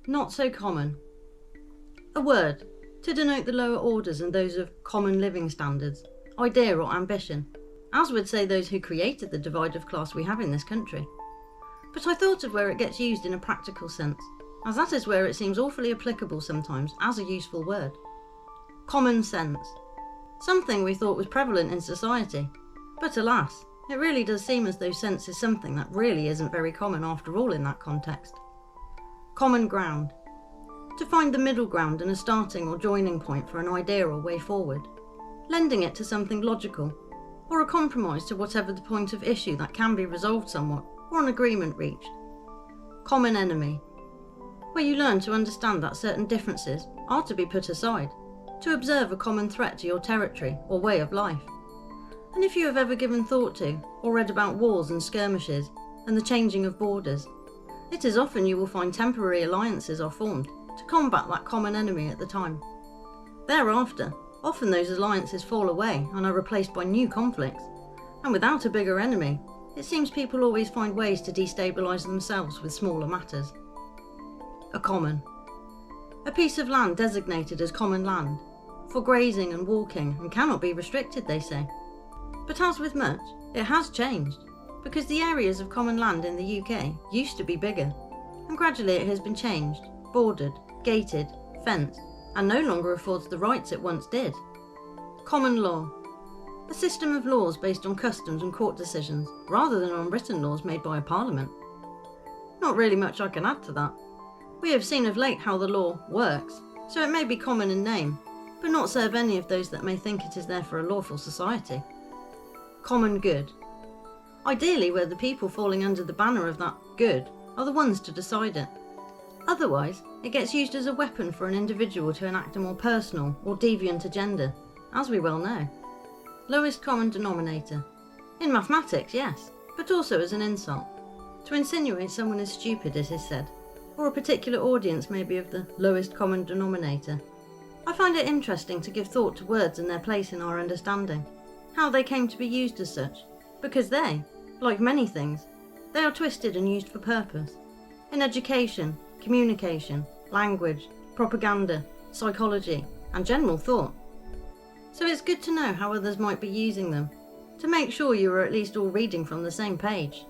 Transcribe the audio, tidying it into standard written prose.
Not so common. A word to denote the lower orders and those of common living standards, idea or ambition, as would say those who created the divide of class we have in this country. But I thought of where it gets used in a practical sense, as that is where it seems awfully applicable sometimes as a useful word. Common sense. Something we thought was prevalent in society, but alas, it really does seem as though sense is something that really isn't very common after all in that context. Common ground. To find the middle ground and a starting or joining point for an idea or way forward, lending it to something logical, or a compromise to whatever the point of issue that can be resolved somewhat, or an agreement reached. Common enemy. Where you learn to understand that certain differences are to be put aside, to observe a common threat to your territory or way of life. And if you have ever given thought to, or read about wars and skirmishes, and the changing of borders, it is often you will find temporary alliances are formed to combat that common enemy at the time. Thereafter, often those alliances fall away and are replaced by new conflicts, and without a bigger enemy, it seems people always find ways to destabilise themselves with smaller matters. A common. A piece of land designated as common land, for grazing and walking, and cannot be restricted, they say. But as with much, it has changed, because the areas of common land in the UK used to be bigger, and gradually it has been changed, bordered, gated, fenced, and no longer affords the rights it once did. Common law. A system of laws based on customs and court decisions, rather than on written laws made by a parliament. Not really much I can add to that. We have seen of late how the law works, so it may be common in name, but not serve any of those that may think it is there for a lawful society. Common good. Ideally, where the people falling under the banner of that good are the ones to decide it. Otherwise, it gets used as a weapon for an individual to enact a more personal or deviant agenda, as we well know. Lowest common denominator. In mathematics, yes, but also as an insult. To insinuate someone is stupid, it is said, or a particular audience may be of the lowest common denominator. I find it interesting to give thought to words and their place in our understanding, how they came to be used as such, because they, like many things, they are twisted and used for purpose. In education, communication, language, propaganda, psychology, and general thought. So it's good to know how others might be using them, to make sure you are at least all reading from the same page.